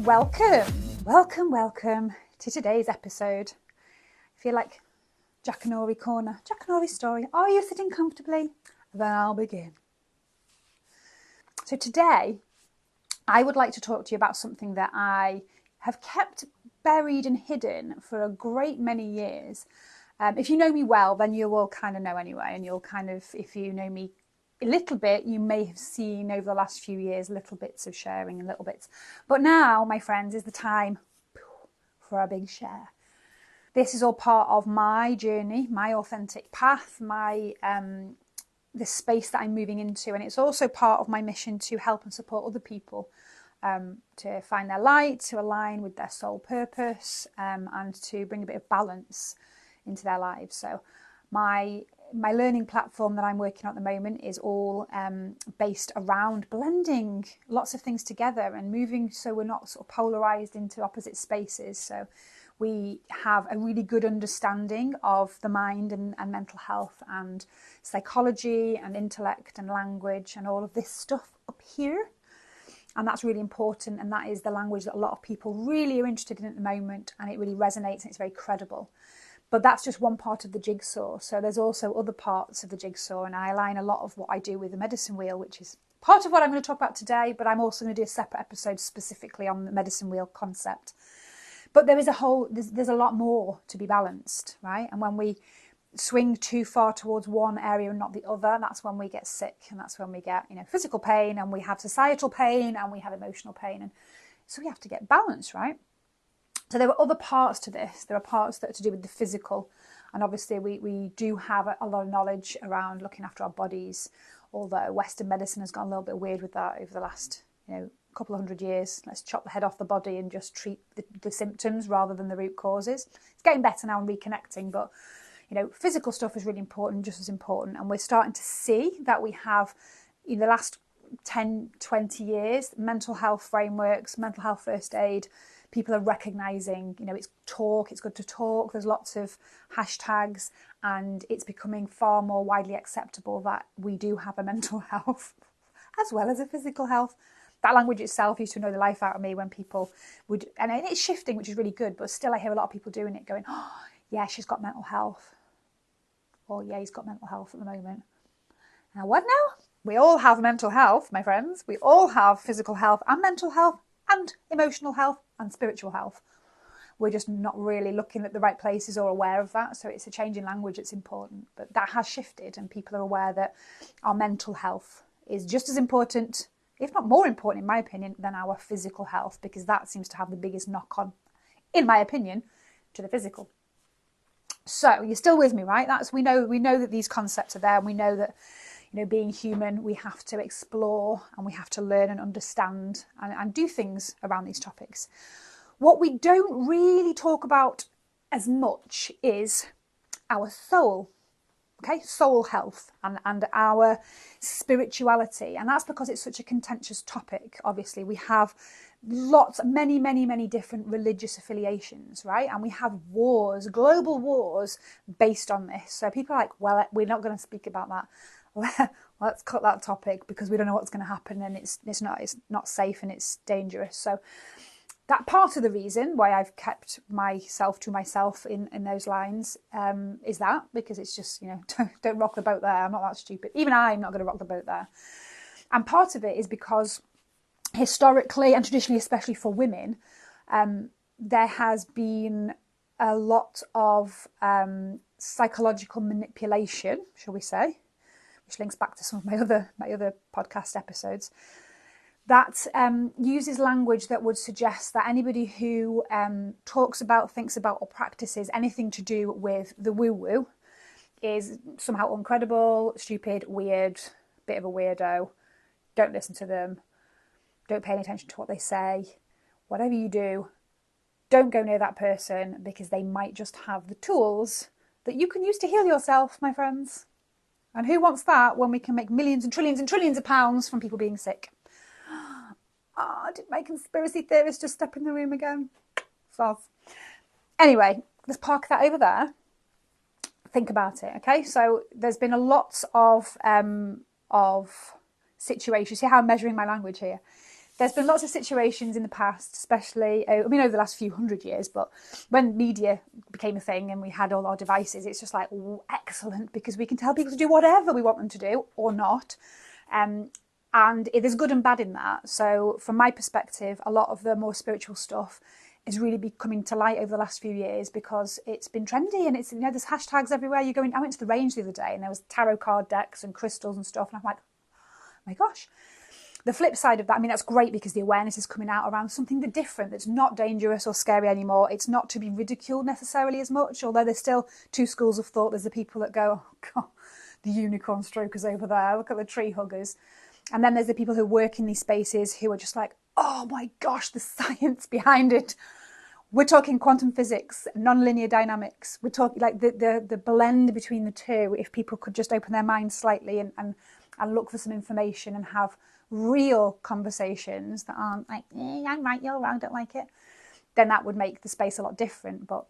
Welcome to today's episode. I feel like Jackanory corner, Jackanory story. Are you sitting comfortably? Then I'll begin. So today, I would like to talk to you about something that I have kept buried and hidden for a great many years. If you know me well, then you will kind of know anyway, and you'll kind of, if you know me a little bit, you may have seen over the last few years little bits of sharing and little bits. But now, my friends, is the time for a big share. This is all part of my journey, my authentic path, the space that I'm moving into, and it's also part of my mission to help and support other people to find their light, to align with their soul purpose, and to bring a bit of balance into their lives. So my learning platform that I'm working on at the moment is all based around blending lots of things together and moving so we're not sort of polarized into opposite spaces. So we have a really good understanding of the mind and mental health and psychology and intellect and language and all of this stuff up here. And that's really important. And that is the language that a lot of people really are interested in at the moment. And it really resonates and it's very credible. But that's just one part of the jigsaw. So there's also other parts of the jigsaw. And I align a lot of what I do with the medicine wheel, which is part of what I'm going to talk about today. But I'm also going to do a separate episode specifically on the medicine wheel concept. But there's a lot more to be balanced, right? And when we swing too far towards one area and not the other, that's when we get sick. And that's when we get, physical pain, and we have societal pain, and we have emotional pain. And so we have to get balance, right? So there are other parts to this. There are parts that are to do with the physical. And obviously we do have a lot of knowledge around looking after our bodies, although Western medicine has gone a little bit weird with that over the last, couple of 100 years. Let's chop the head off the body and just treat the symptoms rather than the root causes. It's getting better now and reconnecting, but physical stuff is really important, just as important. And we're starting to see that we have, in the last 10, 20 years, mental health frameworks, mental health first aid. People are recognising, it's good to talk. There's lots of hashtags, and it's becoming far more widely acceptable that we do have a mental health as well as a physical health. That language itself used to annoy the life out of me when people would, and it's shifting, which is really good, but still I hear a lot of people doing it going, oh, yeah, she's got mental health. Or yeah, he's got mental health at the moment. Now what now? We all have mental health, my friends. We all have physical health and mental health and emotional health and spiritual health. We're just not really looking at the right places or aware of that. So it's a change in language that's important. But that has shifted, and people are aware that our mental health is just as important, if not more important, in my opinion, than our physical health, because that seems to have the biggest knock-on, in my opinion, to the physical. So you're still with me, right? We know that these concepts are there, and we know that being human, we have to explore and we have to learn and understand and do things around these topics. What we don't really talk about as much is our soul, okay? Soul health and our spirituality. And that's because it's such a contentious topic. Obviously, we have many different religious affiliations, right? And we have wars, global wars based on this. So people are like, well, we're not going to speak about that. Let's cut that topic because we don't know what's going to happen, and it's not safe and it's dangerous. So that part of the reason why I've kept myself to myself in those lines is that, because it's just, don't rock the boat there. I'm not that stupid. Even I'm not going to rock the boat there. And part of it is because historically and traditionally, especially for women, there has been a lot of psychological manipulation, shall we say, which links back to some of my other podcast episodes, that uses language that would suggest that anybody who talks about, thinks about, or practices anything to do with the woo-woo is somehow uncredible, stupid, weird, bit of a weirdo. Don't listen to them. Don't pay any attention to what they say. Whatever you do, don't go near that person, because they might just have the tools that you can use to heal yourself, my friends. And who wants that when we can make millions and trillions of pounds from people being sick? Did my conspiracy theorist just step in the room again? Anyway, let's park that over there. Think about it, okay? So there's been a lot of situations. See how I'm measuring my language here? There's been lots of situations in the past, especially, I mean, over the last few hundred years, but when media became a thing and we had all our devices, it's just like, excellent, because we can tell people to do whatever we want them to do or not. And there's good and bad in that. So from my perspective, a lot of the more spiritual stuff is really be coming to light over the last few years because it's been trendy and it's, you know, there's hashtags everywhere. I went to the range the other day and there was tarot card decks and crystals and stuff. And I'm like, oh my gosh. The flip side of that, I mean, that's great because the awareness is coming out around something different that's not dangerous or scary anymore. It's not to be ridiculed necessarily as much, although there's still two schools of thought. There's the people that go, oh God, the unicorn strokers over there, look at the tree huggers. And then there's the people who work in these spaces who are just like, oh my gosh, the science behind it. We're talking quantum physics, non-linear dynamics. We're talking like the blend between the two. If people could just open their minds slightly and look for some information and have real conversations that aren't like, I'm right, you're wrong, don't like it, then that would make the space a lot different. But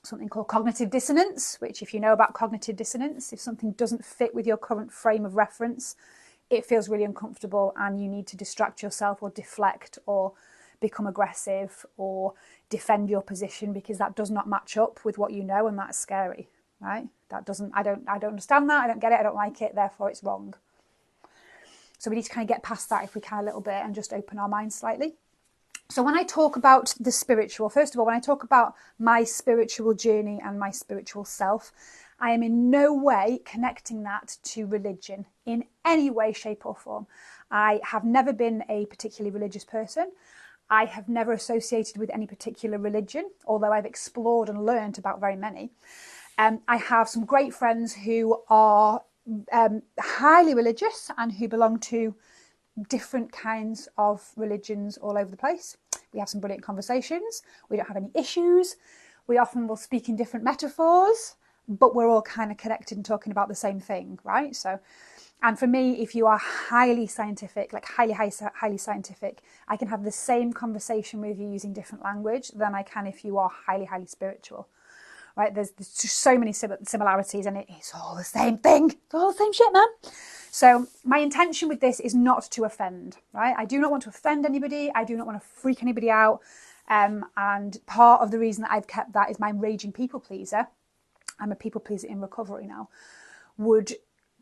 something called cognitive dissonance, which if you know about cognitive dissonance, if something doesn't fit with your current frame of reference, it feels really uncomfortable and you need to distract yourself or deflect or become aggressive or defend your position because that does not match up with what you know, and that's scary, right? I don't understand that, I don't get it, I don't like it, therefore it's wrong. So we need to kind of get past that if we can a little bit and just open our minds slightly. So when I talk about the spiritual, first of all, when I talk about my spiritual journey and my spiritual self, I am in no way connecting that to religion in any way, shape or form. I have never been a particularly religious person. I have never associated with any particular religion, although I've explored and learned about very many. I have some great friends who are highly religious and who belong to different kinds of religions all over the place. We have some brilliant conversations. We don't have any issues. We often will speak in different metaphors, but we're all kind of connected and talking about the same thing, right? So, and for me, if you are highly scientific, like highly scientific, I can have the same conversation with you using different language than I can if you are highly spiritual. Right, there's just so many similarities and it's all the same thing. It's all the same shit, man. So my intention with this is not to offend, right? I do not want to offend anybody. I do not want to freak anybody out. And part of the reason that I've kept that is my raging people pleaser. I'm a people pleaser in recovery now. Would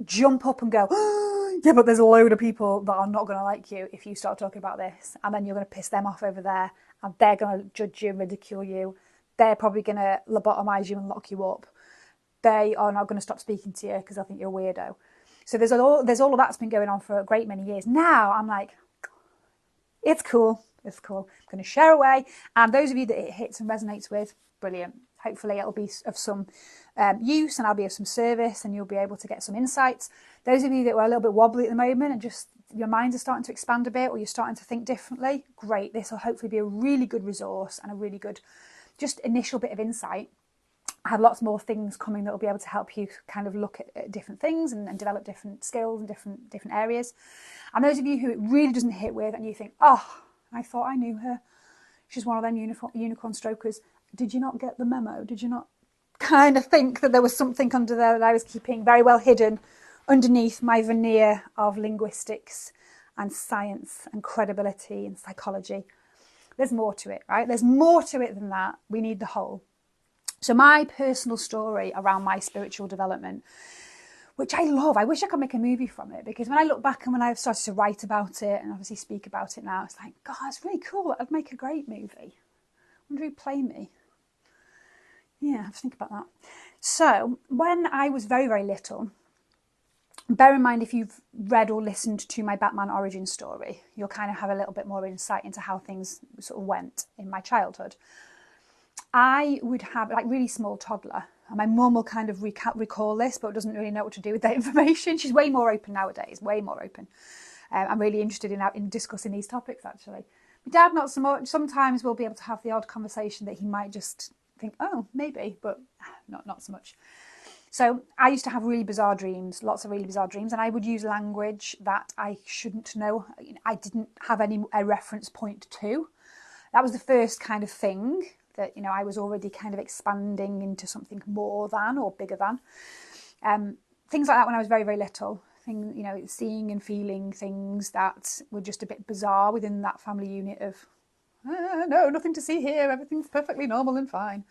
jump up and go, oh, yeah, but there's a load of people that are not going to like you if you start talking about this. And then you're going to piss them off over there and they're going to judge you and ridicule you. They're probably going to lobotomise you and lock you up. They are not going to stop speaking to you because I think you're a weirdo. So there's all of that's been going on for a great many years. Now I'm like, it's cool. It's cool. I'm going to share away. And those of you that it hits and resonates with, brilliant. Hopefully it'll be of some use and I'll be of some service and you'll be able to get some insights. Those of you that were a little bit wobbly at the moment and just your minds are starting to expand a bit or you're starting to think differently, great. This will hopefully be a really good resource and a really good just initial bit of insight. I have lots more things coming that will be able to help you kind of look at different things and develop different skills in different areas. And those of you who it really doesn't hit with and you think, oh, I thought I knew her. She's one of them unicorn strokers. Did you not get the memo? Did you not kind of think that there was something under there that I was keeping very well hidden underneath my veneer of linguistics and science and credibility and psychology? There's more to it, right? There's more to it than that. We need the whole. So my personal story around my spiritual development, which I love, I wish I could make a movie from it, because when I look back and when I've started to write about it and obviously speak about it now, it's like, God, it's really cool. I'd make a great movie. I wonder who'd play me. Yeah, I have to think about that. So when I was very, very little, bear in mind, if you've read or listened to my Batman origin story, you'll kind of have a little bit more insight into how things sort of went in my childhood. I would have like really small toddler, and my mum will kind of recall this, but doesn't really know what to do with that information. She's way more open nowadays, way more open. I'm really interested in discussing these topics, actually. My dad, not so much. Sometimes we'll be able to have the odd conversation that he might just think, oh, maybe, but not so much. So I used to have really bizarre dreams, lots of really bizarre dreams, and I would use language that I shouldn't know. I didn't have a reference point to. That was the first kind of thing that, I was already kind of expanding into something more than or bigger than. Things like that when I was very, very little. thing, you know, seeing and feeling things that were just a bit bizarre within that family unit of, no, nothing to see here, everything's perfectly normal and fine.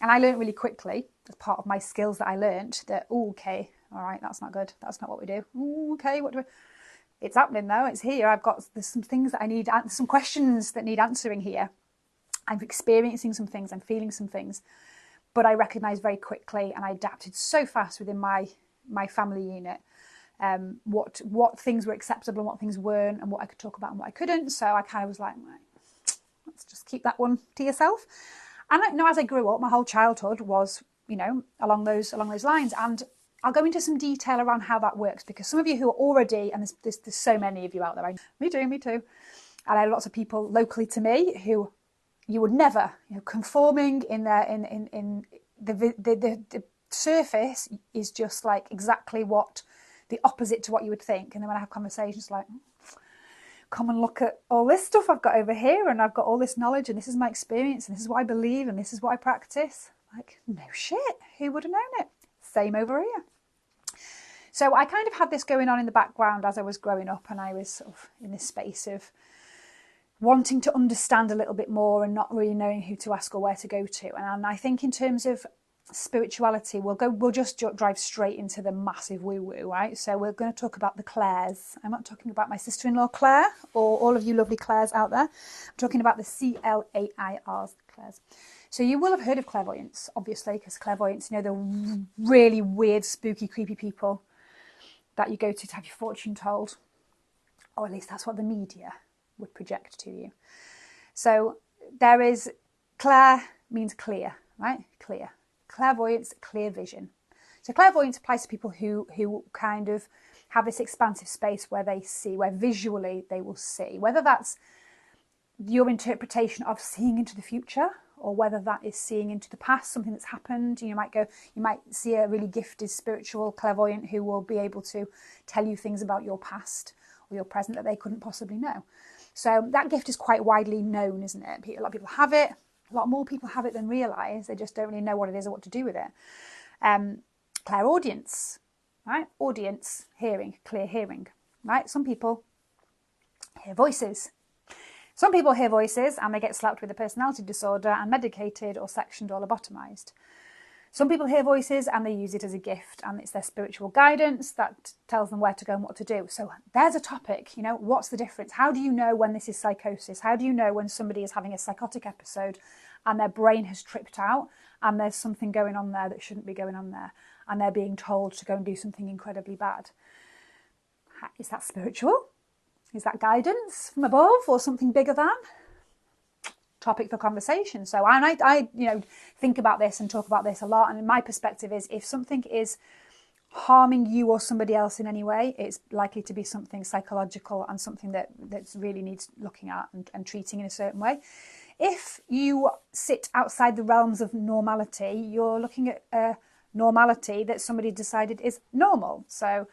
And I learned really quickly, as part of my skills that I learned, that, oh, okay, all right, that's not good, that's not what we do. Ooh, okay, what do we... It's happening though, it's here. There's some things that I need, some questions that need answering here. I'm experiencing some things, I'm feeling some things. But I recognised very quickly, and I adapted so fast within my family unit, what things were acceptable and what things weren't, and what I could talk about and what I couldn't. So I kind of was like, right, let's just keep that one to yourself. And I know as I grew up, my whole childhood was, you know, along those lines. And I'll go into some detail around how that works, because some of you who are already, and there's so many of you out there, me too. And I have lots of people locally to me who you would never, you know, conforming in the surface is just like exactly what the opposite to what you would think. And then when I have conversations like, come and look at all this stuff I've got over here, and I've got all this knowledge, and this is my experience, and this is what I believe, and this is what I practice. Like, no shit, who would have known it? Same over here. So I kind of had this going on in the background as I was growing up, and I was sort of in this space of wanting to understand a little bit more and not really knowing who to ask or where to go to. And I think in terms of spirituality, we'll just drive straight into the massive woo-woo, right? So we're going to talk about the Claires. I'm not talking about my sister-in-law Claire, or all of you lovely Claires out there. I'm talking about the Clairs, Claires. So you will have heard of clairvoyance, obviously, because clairvoyance, you know, the really weird, spooky, creepy people that you go to have your fortune told, or at least that's what the media would project to you. So there is, Claire means clear, right? Clear. Clairvoyance, clear vision. So clairvoyance applies to people who kind of have this expansive space where they see, where visually they will see, whether that's your interpretation of seeing into the future, or whether that is seeing into the past, something that's happened. You might see a really gifted spiritual clairvoyant who will be able to tell you things about your past or your present that they couldn't possibly know. So that gift is quite widely known, isn't it? A lot of people have it. A lot more people have it than realise. They just don't really know what it is or what to do with it. Clairaudience, right? Audience, hearing, clear hearing, right? Some people hear voices. Some people hear voices and they get slapped with a personality disorder and medicated or sectioned or lobotomised. Some people hear voices and they use it as a gift, and it's their spiritual guidance that tells them where to go and what to do. So there's a topic, you know, what's the difference? How do you know when this is psychosis? How do you know when somebody is having a psychotic episode and their brain has tripped out and there's something going on there that shouldn't be going on there, and they're being told to go and do something incredibly bad? Is that spiritual? Is that guidance from above or something bigger than? Topic for conversation. So I you know, think about this and talk about this a lot, and my perspective is, if something is harming you or somebody else in any way, it's likely to be something psychological and something that really needs looking at and treating in a certain way. If you sit outside the realms of normality, you're looking at a normality that somebody decided is normal. So,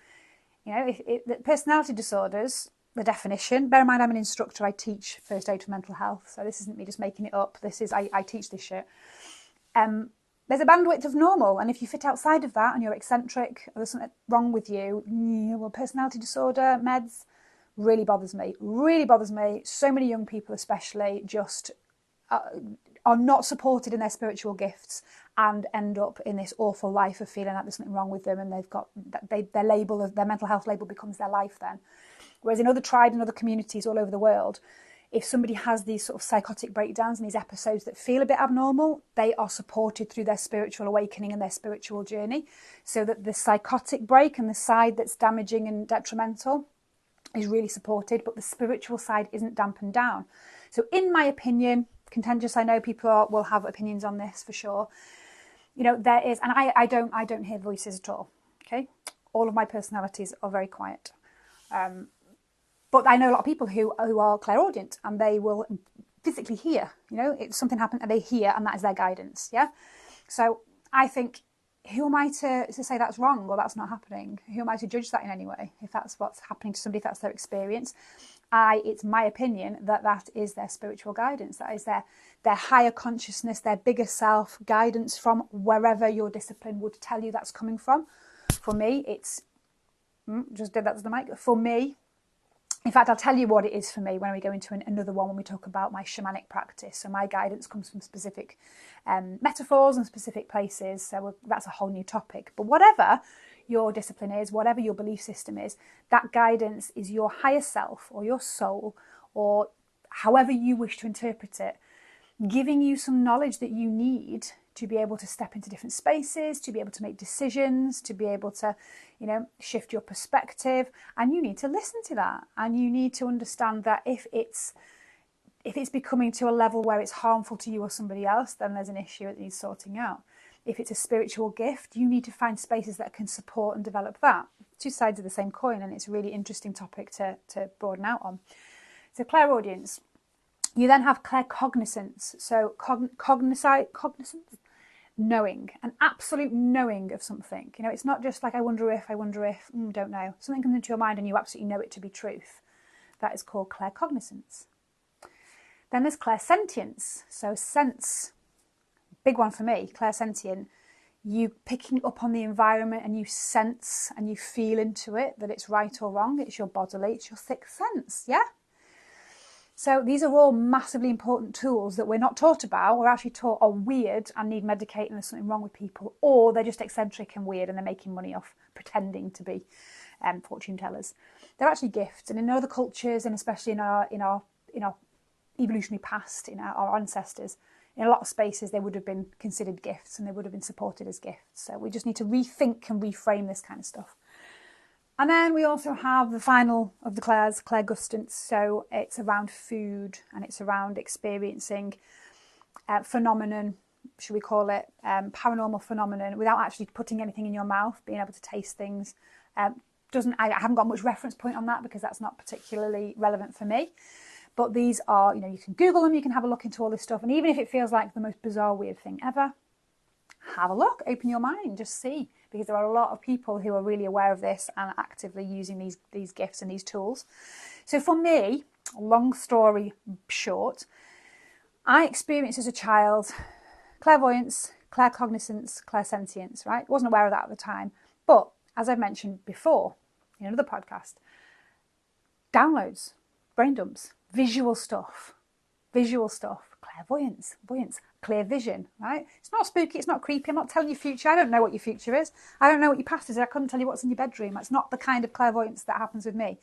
you know, the personality disorders, the definition, bear in mind I'm an instructor, I teach first aid for mental health, so this isn't me just making it up, this is, I teach this shit. There's a bandwidth of normal, and if you fit outside of that and you're eccentric, or there's something wrong with you, well, personality disorder, meds, really bothers me. So many young people especially just are not supported in their spiritual gifts and end up in this awful life of feeling like there's something wrong with them, and they've got, their label, their mental health label becomes their life then. Whereas in other tribes and other communities all over the world, if somebody has these sort of psychotic breakdowns and these episodes that feel a bit abnormal, they are supported through their spiritual awakening and their spiritual journey, so that the psychotic break and the side that's damaging and detrimental is really supported, but the spiritual side isn't dampened down. So in my opinion, contentious, I know people will have opinions on this for sure, you know, there is, and I don't hear voices at all, okay? All of my personalities are very quiet. But I know a lot of people who are clairaudient, and they will physically hear, you know, it's something happened and they hear, and that is their guidance, yeah? So I think, who am I to say that's wrong or that's not happening? Who am I to judge that in any way? If that's what's happening to somebody, if that's their experience, it's my opinion that is their spiritual guidance. That is their higher consciousness, their bigger self guidance from wherever your discipline would tell you that's coming from. For me, it's Just did that to the mic. For me, in fact, I'll tell you what it is for me when we go into another one when we talk about my shamanic practice. So my guidance comes from specific metaphors and specific places. So that's a whole new topic. But whatever your discipline is, whatever your belief system is, that guidance is your higher self or your soul, or however you wish to interpret it, giving you some knowledge that you need to be able to step into different spaces, to be able to make decisions, to be able to, shift your perspective. And you need to listen to that. And you need to understand that if it's becoming to a level where it's harmful to you or somebody else, then there's an issue that needs sorting out. If it's a spiritual gift, you need to find spaces that can support and develop that. Two sides of the same coin, and it's a really interesting topic to broaden out on. So clairaudience. You then have claircognizance. So cognizance, knowing, an absolute knowing of something. It's not just like I wonder if, don't know. Something comes into your mind and you absolutely know it to be truth. That is called claircognizance. Then there's clairsentience. So sense, big one for me, clairsentient. You picking up on the environment and you sense and you feel into it that it's right or wrong. It's your bodily, it's your sixth sense, yeah? So these are all massively important tools that we're not taught about. We're actually taught are weird and need medicating, there's something wrong with people, or they're just eccentric and weird and they're making money off pretending to be fortune tellers. They're actually gifts, and in other cultures, and especially in our evolutionary past, in our ancestors, in a lot of spaces they would have been considered gifts and they would have been supported as gifts. So we just need to rethink and reframe this kind of stuff. And then we also have the final of the clairs, clairgustance. So it's around food and it's around experiencing phenomenon, should we call it, paranormal phenomenon, without actually putting anything in your mouth, being able to taste things. I haven't got much reference point on that because that's not particularly relevant for me. But these are, you can Google them, you can have a look into all this stuff. And even if it feels like the most bizarre, weird thing ever, have a look, open your mind, just see. Because there are a lot of people who are really aware of this and actively using these gifts and these tools. So for me, long story short, I experienced as a child clairvoyance, claircognizance, clairsentience, right? Wasn't aware of that at the time. But as I've mentioned before in another podcast, downloads, brain dumps, visual stuff, clairvoyance, clear vision, right? It's not spooky, it's not creepy, I'm not telling you future, I don't know what your future is, I don't know what your past is, I couldn't tell you what's in your bedroom. That's not the kind of clairvoyance that happens with me.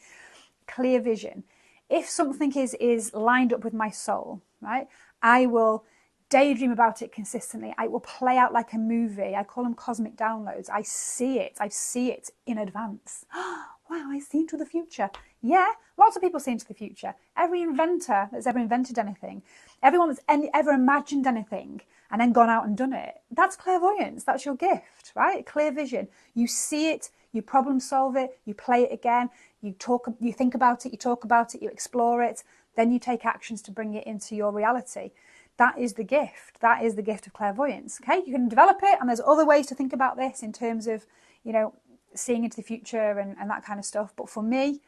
Clear vision. If something is lined up with my soul, right, I will daydream about it consistently. I will play out like a movie. I call them cosmic downloads. I see it in advance. Wow, I see into the future. Yeah, lots of people see into the future. Every inventor that's ever invented anything, everyone that's ever imagined anything and then gone out and done it, that's clairvoyance. That's your gift, right? Clear vision. You see it, you problem solve it, you play it again, you think about it, you talk about it, you explore it, then you take actions to bring it into your reality. That is the gift. That is the gift of clairvoyance. Okay, you can develop it, and there's other ways to think about this in terms of, seeing into the future and that kind of stuff. But for me,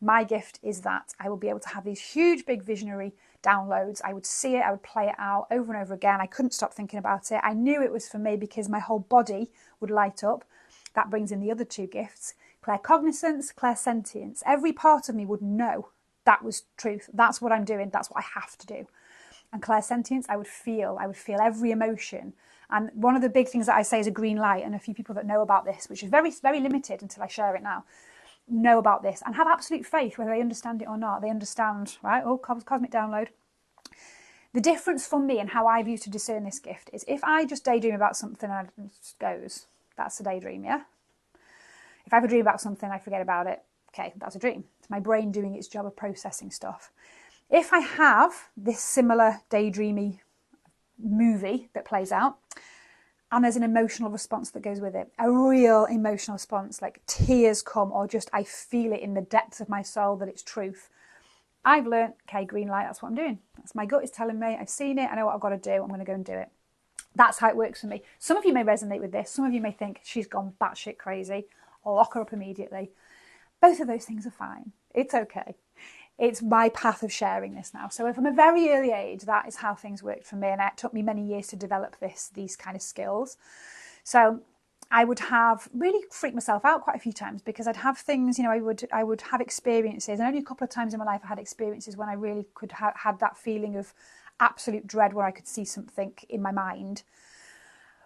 my gift is that I will be able to have these huge, big visionary downloads. I would see it, I would play it out over and over again. I couldn't stop thinking about it. I knew it was for me because my whole body would light up. That brings in the other two gifts, claircognizance, clairsentience. Every part of me would know that was truth. That's what I'm doing. That's what I have to do. And clairsentience, I would feel every emotion. And one of the big things that I say is a green light, and a few people that know about this, which is very, very limited until I share it now, know about this and have absolute faith, whether they understand it or not. They understand, right? Oh, cosmic download. The difference for me and how I've used to discern this gift is if I just daydream about something and it just goes, that's a daydream, yeah? If I have a dream about something, I forget about it, okay, that's a dream. It's my brain doing its job of processing stuff. If I have this similar daydreamy movie that plays out, and there's an emotional response that goes with it, a real emotional response, like tears come, or just I feel it in the depths of my soul that it's truth, I've learned, okay, green light, that's what I'm doing. That's my gut is telling me, I've seen it, I know what I've got to do, I'm going to go and do it. That's how it works for me. Some of you may resonate with this, some of you may think she's gone batshit crazy, or lock her up immediately. Both of those things are fine. It's okay. It's my path of sharing this now. So from a very early age, that is how things worked for me. And it took me many years to develop these kind of skills. So I would have really freaked myself out quite a few times, because I'd have things, you know, I would have experiences, and only a couple of times in my life I had experiences when I really could had that feeling of absolute dread, where I could see something in my mind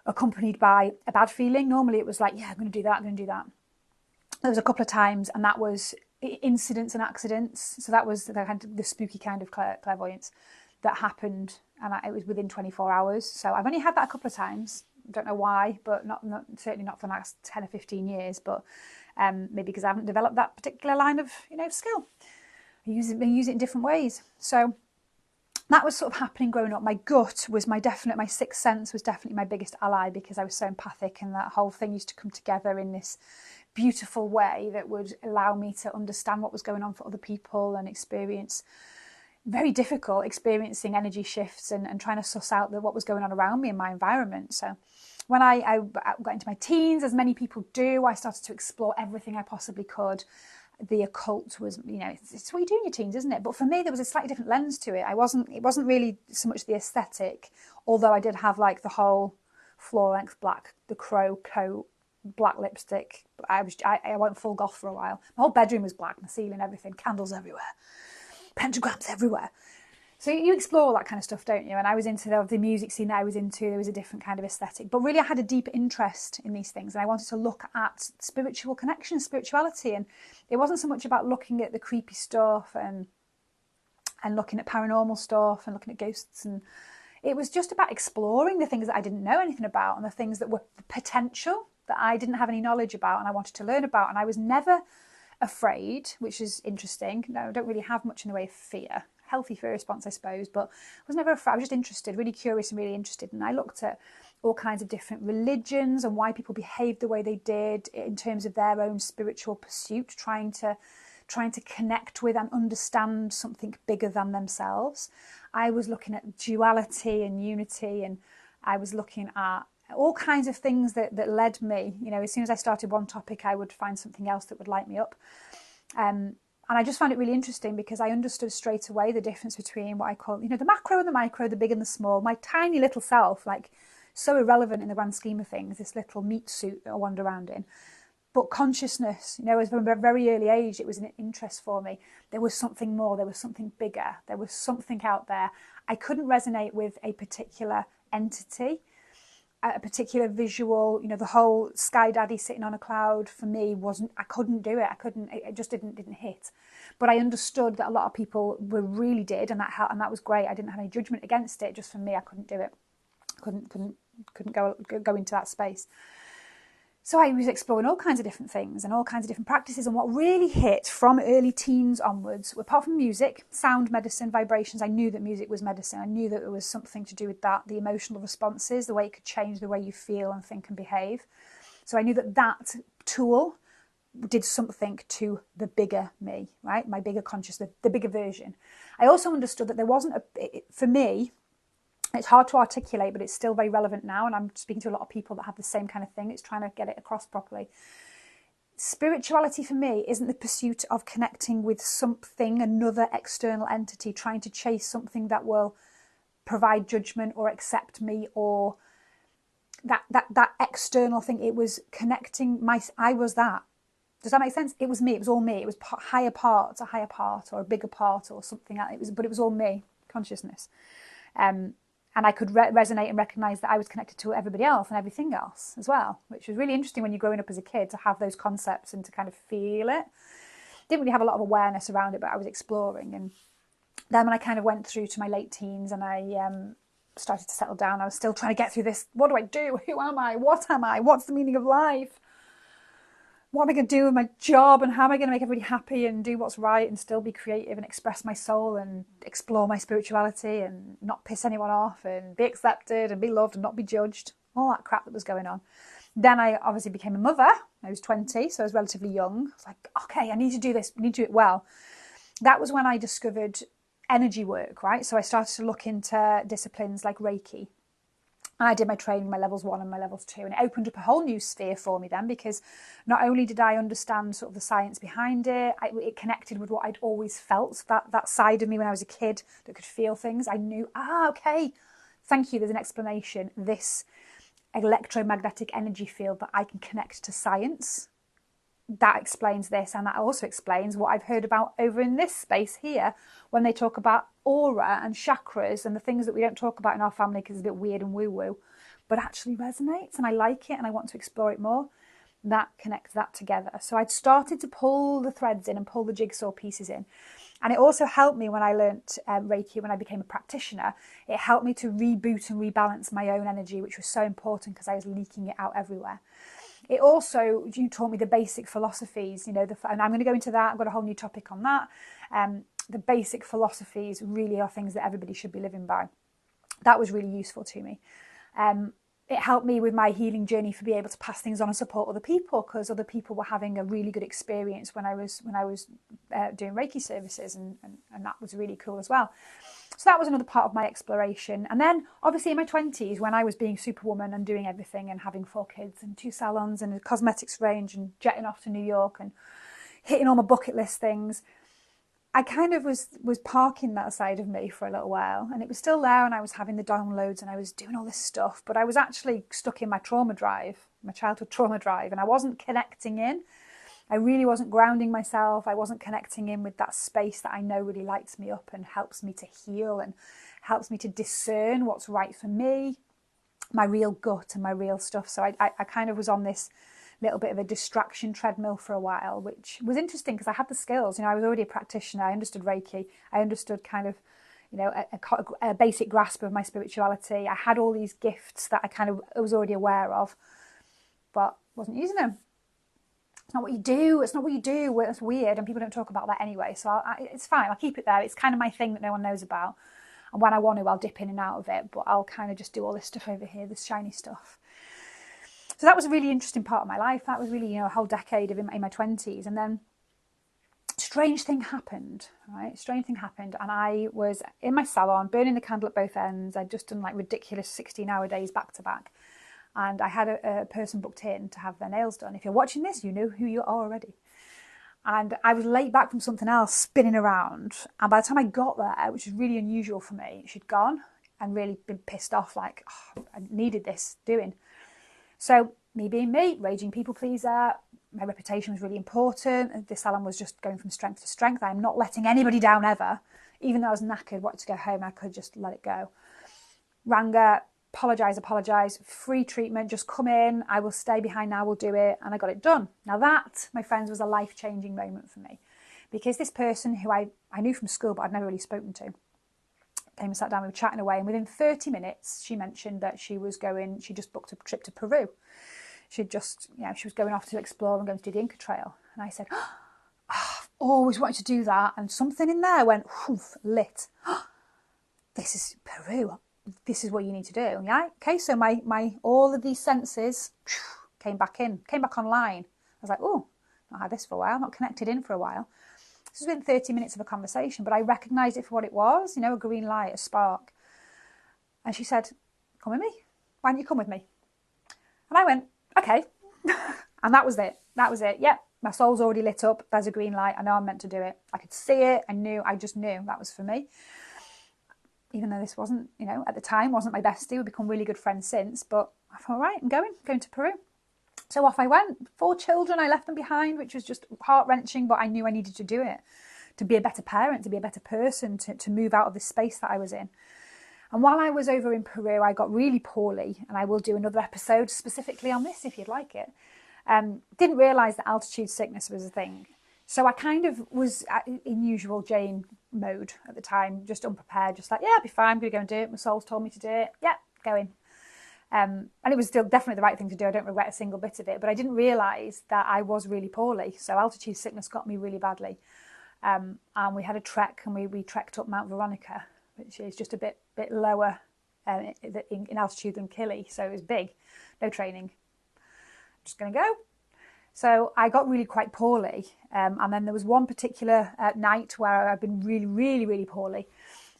accompanied by a bad feeling. Normally it was like, yeah, I'm going to do that, I'm going to do that. There was a couple of times, and that was incidents and accidents. So that was the spooky kind of clairvoyance that happened, and it was within 24 hours. So I've only had that a couple of times. Don't know why, but not certainly not for the last 10 or 15 years. But maybe because I haven't developed that particular line of, you know, skill. I use it in different ways. So that was sort of happening growing up. My gut was my sixth sense was definitely my biggest ally, because I was so empathic, and that whole thing used to come together in this beautiful way that would allow me to understand what was going on for other people, and experience very difficult experiencing energy shifts, and trying to suss out what was going on around me in my environment. So when I got into my teens, as many people do, I started to explore everything I possibly could. The occult was, you know, it's what you do in your teens, isn't it? But for me, there was a slightly different lens to it. It wasn't really so much the aesthetic, although I did have like the whole floor-length black, the crow coat, black lipstick. I went full goth for a while. My whole bedroom was black, the ceiling, everything, candles everywhere, pentagrams everywhere. So you explore all that kind of stuff, don't you? And I was into the music scene that I was into. There was a different kind of aesthetic. But really I had a deep interest in these things, and I wanted to look at spiritual connection, spirituality. And it wasn't so much about looking at the creepy stuff and looking at paranormal stuff and looking at ghosts. And it was just about exploring the things that I didn't know anything about, and the things that were potential that I didn't have any knowledge about and I wanted to learn about. And I was never afraid, which is interesting. No, I don't really have much in the way of fear. Healthy fear response, I suppose, but I was never afraid. I was just interested, really curious and really interested. And I looked at all kinds of different religions and why people behaved the way they did in terms of their own spiritual pursuit, trying to connect with and understand something bigger than themselves. I was looking at duality and unity, and I was looking at all kinds of things that led me. You know, as soon as I started one topic, I would find something else that would light me up. And I just found it really interesting, because I understood straight away the difference between what I call, you know, the macro and the micro, the big and the small. My tiny little self, like so irrelevant in the grand scheme of things, this little meat suit that I wander around in. But consciousness, you know, as from a very early age, it was an interest for me. There was something more, there was something bigger, there was something out there. I couldn't resonate with a particular entity, a particular visual. You know, the whole sky daddy sitting on a cloud for me wasn't, I couldn't do it. It just didn't hit. But I understood that a lot of people really did, and that was great. I didn't have any judgment against it. Just for me, I couldn't do it. Couldn't go into that space. So I was exploring all kinds of different things and all kinds of different practices. And what really hit from early teens onwards, apart from music, sound medicine, vibrations, I knew that music was medicine. I knew that there was something to do with that, the emotional responses, the way it could change the way you feel and think and behave. So I knew that tool did something to the bigger me, right? My bigger consciousness, the bigger version. I also understood that there wasn't for me, it's hard to articulate, but it's still very relevant now. And I'm speaking to a lot of people that have the same kind of thing. It's trying to get it across properly. Spirituality for me isn't the pursuit of connecting with something, another external entity, trying to chase something that will provide judgment or accept me, or that external thing. It was connecting I was that. Does that make sense? It was me. It was all me. It was a higher part or a bigger part or something. But it was all me, consciousness. And I could resonate and recognise that I was connected to everybody else and everything else as well, which was really interesting when you're growing up as a kid to have those concepts and to kind of feel it. Didn't really have a lot of awareness around it, but I was exploring. And then when I kind of went through to my late teens and I started to settle down, I was still trying to get through this. What do I do? Who am I? What am I? What's the meaning of life? What am I going to do with my job, and how am I going to make everybody happy and do what's right and still be creative and express my soul and explore my spirituality and not piss anyone off and be accepted and be loved and not be judged, all that crap that was going on. Then I obviously became a mother. I was 20, so I was relatively young. I was like, okay, I need to do this, I need to do it well. That was when I discovered energy work, right? So I started to look into disciplines like Reiki. And I did my training, my levels 1 and my levels 2, and it opened up a whole new sphere for me then, because not only did I understand sort of the science behind it, it connected with what I'd always felt, that side of me when I was a kid that could feel things. I knew, okay, thank you, there's an explanation. This electromagnetic energy field that I can connect to science. That explains this, and that also explains what I've heard about over in this space here when they talk about aura and chakras and the things that we don't talk about in our family because it's a bit weird and woo-woo, but actually resonates, and I like it and I want to explore it more. That connects that together. So I'd started to pull the threads in and pull the jigsaw pieces in. And it also helped me when I learnt Reiki, when I became a practitioner. It helped me to reboot and rebalance my own energy, which was so important because I was leaking it out everywhere. It also, you taught me the basic philosophies, and I'm going to go into that. I've got a whole new topic on that. The basic philosophies really are things that everybody should be living by. That was really useful to me. It helped me with my healing journey for being able to pass things on and support other people, because other people were having a really good experience when I was doing Reiki services, and that was really cool as well. So that was another part of my exploration. And then obviously in my 20s, when I was being superwoman and doing everything and having 4 kids and 2 salons and a cosmetics range and jetting off to New York and hitting all my bucket list things, I kind of was parking that side of me for a little while, and it was still there, and I was having the downloads and I was doing all this stuff, but I was actually stuck in my trauma drive, my childhood trauma drive, and I wasn't connecting in. I really wasn't grounding myself. I wasn't connecting in with that space that I know really lights me up and helps me to heal and helps me to discern what's right for me, my real gut and my real stuff. So I kind of was on this little bit of a distraction treadmill for a while, which was interesting because I had the skills. I was already a practitioner. I understood Reiki. I understood kind of, a basic grasp of my spirituality. I had all these gifts that I was already aware of, but wasn't using them. It's not what you do. It's not what you do. It's weird, and people don't talk about that anyway. So it's fine. I'll keep it there. It's kind of my thing that no one knows about. And when I want to, I'll dip in and out of it. But I'll kind of just do all this stuff over here, this shiny stuff. So that was a really interesting part of my life. That was really, a whole decade in my 20s. And then strange thing happened, right? Strange thing happened. And I was in my salon, burning the candle at both ends. I'd just done like ridiculous 16-hour days back to back. And I had a person booked in to have their nails done. If you're watching this, you know who you are already. And I was late back from something else, spinning around. And by the time I got there, which is really unusual for me, she'd gone and really been pissed off, like, I needed this doing. So me being me, raging people pleaser, my reputation was really important. This salon was just going from strength to strength. I'm not letting anybody down ever. Even though I was knackered, wanted to go home, I could just let it go. Rang her, apologise, free treatment, just come in, I will stay behind now, we'll do it. And I got it done. Now that, my friends, was a life-changing moment for me, because this person who I knew from school but I'd never really spoken to, came and sat down, we were chatting away, and within 30 minutes she mentioned that she just booked a trip to Peru. She was going off to explore and going to do the Inca Trail. And I said, I've always wanted to do that. And something in there went, lit. This is Peru. This is what you need to do. Yeah. Okay. So my all of these senses came back online. I was like, oh, not had this for a while, not connected in for a while. This has been 30 minutes of a conversation, but I recognised it for what it was, a green light, a spark. And she said, come with me. Why don't you come with me? And I went, okay. And that was it. Yep. My soul's already lit up. There's a green light. I know I'm meant to do it. I could see it. I just knew that was for me. Even though this wasn't, at the time, wasn't my bestie. We've become really good friends since. But I thought, all right, I'm going to Peru. So off I went. 4 children, I left them behind, which was just heart-wrenching, but I knew I needed to do it to be a better parent, to be a better person, to move out of this space that I was in. And while I was over in Peru, I got really poorly, and I will do another episode specifically on this if you'd like it. Didn't realise that altitude sickness was a thing. So I kind of was in usual Jane mode at the time, just unprepared, just like, yeah, I'll be fine, I'm going to go and do it. My soul's told me to do it. Yeah, going. And it was still definitely the right thing to do. I don't regret a single bit of it, but I didn't realise that I was really poorly. So altitude sickness got me really badly. And we had a trek, and we trekked up Mount Veronica, which is just a bit lower in altitude than Kili. So it was big, no training. Just going to go. So I got really quite poorly. And then there was one particular night where I'd been really, really, really poorly.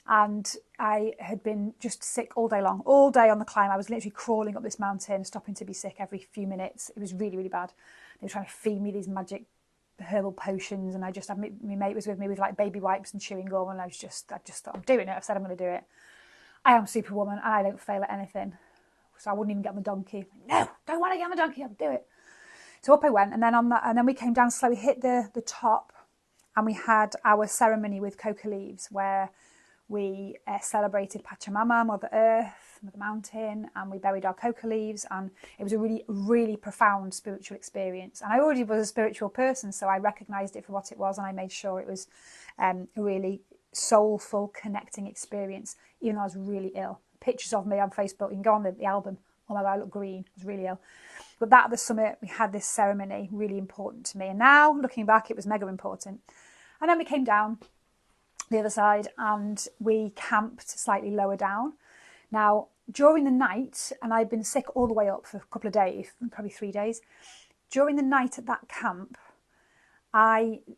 And I had been just sick all day long, all day on the climb. I was literally crawling up this mountain, stopping to be sick every few minutes. It was really, really bad. They were trying to feed me these magic herbal potions. And I just had, my mate was with me with like baby wipes and chewing gum. And I just thought, I'm doing it. I've said I'm going to do it. I am Superwoman and I don't fail at anything. So I wouldn't even get on the donkey. No, don't want to get on the donkey, I'll do it. So up I went, and then we came down slowly, hit the top, and we had our ceremony with coca leaves where we celebrated Pachamama, Mother Earth, Mother Mountain, and we buried our coca leaves, and it was a really, really profound spiritual experience. And I already was a spiritual person, so I recognised it for what it was, and I made sure it was a really soulful, connecting experience, even though I was really ill. Pictures of me on Facebook, you can go on the album. Oh my God, I look green. I was really ill. But that at the summit, we had this ceremony, really important to me. And now, looking back, it was mega important. And then we came down the other side and we camped slightly lower down. Now, during the night, and I'd been sick all the way up for a couple of days, probably 3 days. During the night at that camp,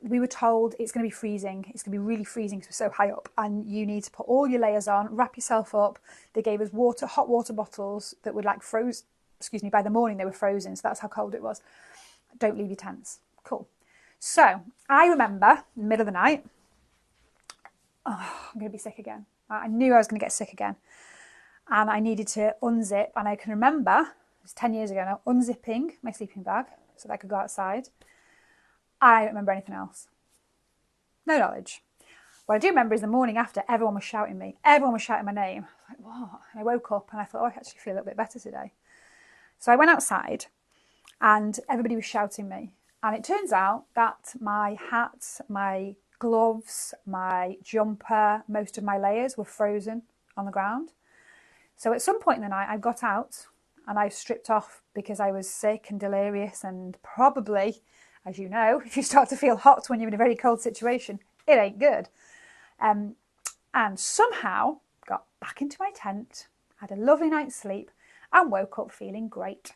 we were told it's going to be freezing. It's going to be really freezing because we're so high up, and you need to put all your layers on, wrap yourself up. They gave us hot water bottles that would like froze. Excuse me. By the morning they were frozen, so that's how cold it was. Don't leave your tents. Cool. So I remember in the middle of the night, I'm going to be sick again. I knew I was going to get sick again, and I needed to unzip. And I can remember, it was 10 years ago now, unzipping my sleeping bag so that I could go outside. I don't remember anything else. No knowledge. What I do remember is the morning after, everyone was shouting me. Everyone was shouting my name. I was like, what? And I woke up and I thought, I actually feel a little bit better today. So I went outside and everybody was shouting me. And it turns out that my hat, my gloves, my jumper, most of my layers were frozen on the ground. So at some point in the night, I got out and I stripped off because I was sick and delirious, and probably, as you know, if you start to feel hot when you're in a very cold situation, it ain't good. And somehow got back into my tent, had a lovely night's sleep, and woke up feeling great.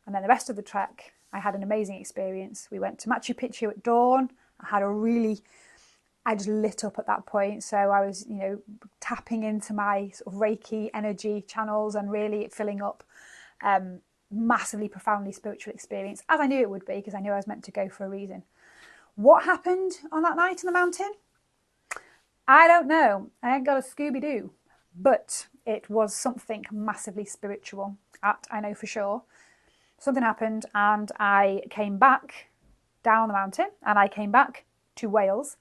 And then the rest of the trek, I had an amazing experience. We went to Machu Picchu at dawn. I just lit up at that point. So I was, tapping into my sort of Reiki energy channels and really filling up. Massively, profoundly spiritual experience, as I knew it would be, because I knew I was meant to go for a reason. What happened on that night in the mountain? I don't know. I ain't got a Scooby-Doo. But it was something massively spiritual. That I know for sure. Something happened and I came back down the mountain, and I came back to Wales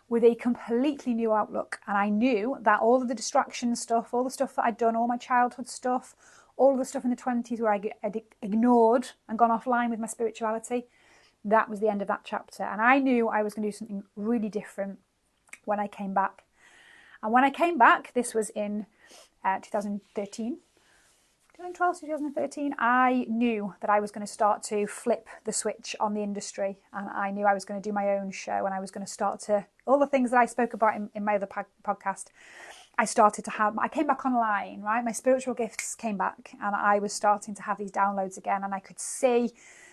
with a completely new outlook. And I knew that all of the distraction stuff, all the stuff that I'd done, all my childhood stuff, all of the stuff in the 20s where I'd ignored and gone offline with my spirituality, that was the end of that chapter. And I knew I was going to do something really different when I came back. And when I came back, this was in 2013, 2012, 2013, I knew that I was going to start to flip the switch on the industry. And I knew I was going to do my own show, and I was going to start to, all the things that I spoke about in my other podcast, I came back online, right? My spiritual gifts came back, and I was starting to have these downloads again. And I could see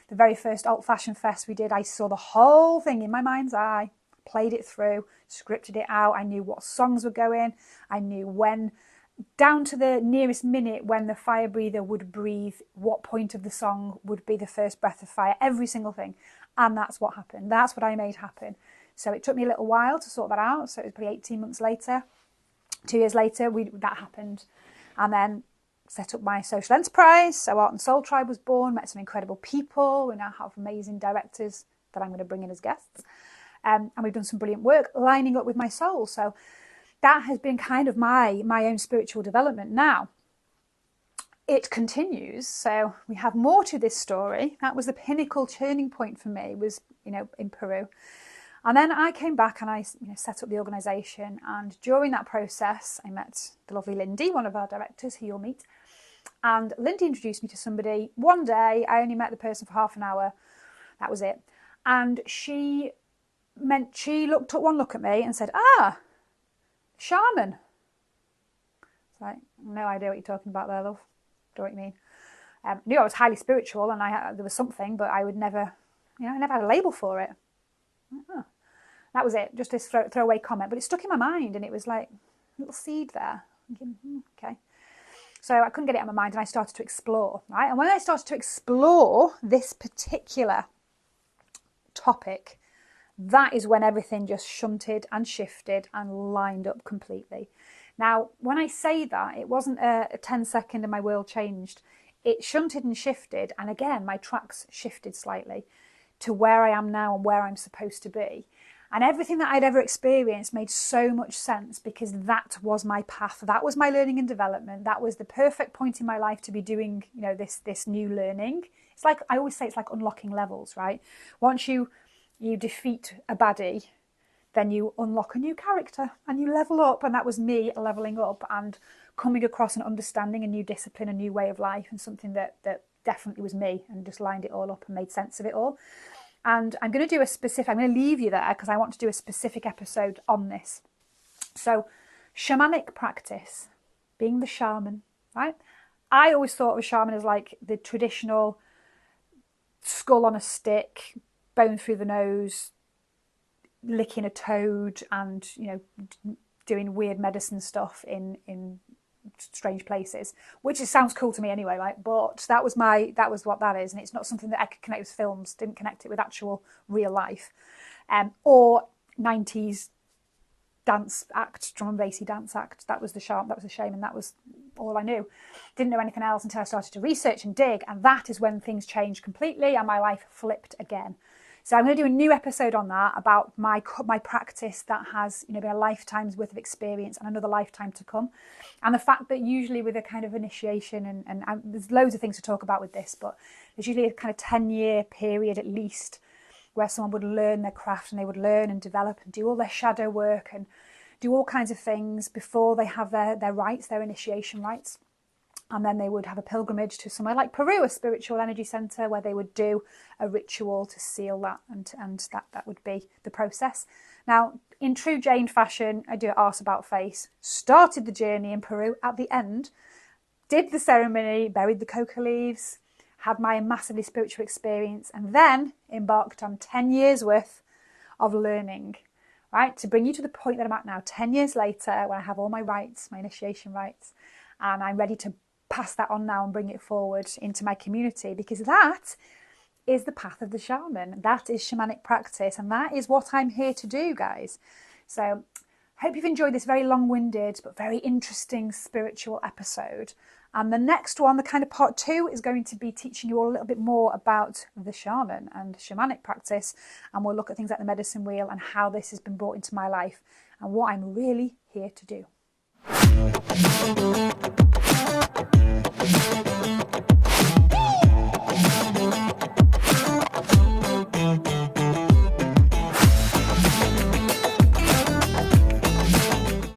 the very first Alt Fashion Fest we did. I saw the whole thing in my mind's eye, played it through, scripted it out. I knew what songs were going. I knew when, down to the nearest minute, when the fire breather would breathe, what point of the song would be the first breath of fire, every single thing. And that's what happened. That's what I made happen. So it took me a little while to sort that out. So it was probably 18 months later. 2 years later, that happened. And then set up my social enterprise. So Art and Soul Tribe was born, met some incredible people. We now have amazing directors that I'm going to bring in as guests. And we've done some brilliant work lining up with my soul. So that has been kind of my own spiritual development. Now, it continues. So we have more to this story. That was the pinnacle turning point for me, was, in Peru. And then I came back and I set up the organisation. And during that process, I met the lovely Lindy, one of our directors, who you'll meet. And Lindy introduced me to somebody. One day, I only met the person for half an hour. That was it. And she took one look at me and said, shaman. It's like, no idea what you're talking about there, love. Don't know what you mean. Knew I was highly spiritual and there was something, but I would never, I never had a label for it. That was it, just this throwaway comment. But it stuck in my mind, and it was like a little seed there. Thinking, okay. So I couldn't get it out of my mind, and I started to explore, right? And when I started to explore this particular topic, that is when everything just shunted and shifted and lined up completely. Now, when I say that, it wasn't a 10-second and my world changed. It shunted and shifted, and again, my tracks shifted slightly to where I am now and where I'm supposed to be. And everything that I'd ever experienced made so much sense, because that was my path. That was my learning and development. That was the perfect point in my life to be doing, this new learning. It's like, I always say, it's like unlocking levels, right? Once you defeat a baddie, then you unlock a new character and you level up. And that was me leveling up and coming across and understanding a new discipline, a new way of life, and something that definitely was me, and just lined it all up and made sense of it all. And I'm going to leave you there because I want to do a specific episode on this. So, shamanic practice, being the shaman, right? I always thought of a shaman as like the traditional skull on a stick, bone through the nose, licking a toad, and doing weird medicine stuff in strange places, which sounds cool to me anyway, right? But that was what that is, and it's not something that I could connect with films. Didn't connect it with actual real life, or 90s dance act, drum and bassy dance act. That was the shaman. That was all I knew. Didn't know anything else until I started to research and dig, and that is when things changed completely and my life flipped again. So I'm going to do a new episode on that, about my practice that has been a lifetime's worth of experience and another lifetime to come. And the fact that usually with a kind of initiation, and there's loads of things to talk about with this, but there's usually a kind of 10-year period at least where someone would learn their craft, and they would learn and develop and do all their shadow work and do all kinds of things before they have their rites, their initiation rites. And then they would have a pilgrimage to somewhere like Peru, a spiritual energy centre, where they would do a ritual to seal that, and that would be the process. Now, in true Jane fashion, I do it arse about face. Started the journey in Peru at the end, did the ceremony, buried the coca leaves, had my massively spiritual experience, and then embarked on 10 years worth of learning, right? To bring you to the point that I'm at now, 10 years later, when I have all my rites, my initiation rites, and I'm ready to pass that on now and bring it forward into my community, because that is the path of the shaman. That is shamanic practice, and that is what I'm here to do, guys. So hope you've enjoyed this very long-winded but very interesting spiritual episode. And the next one, the kind of part 2, is going to be teaching you all a little bit more about the shaman and shamanic practice, and we'll look at things like the medicine wheel and how this has been brought into my life and what I'm really here to do.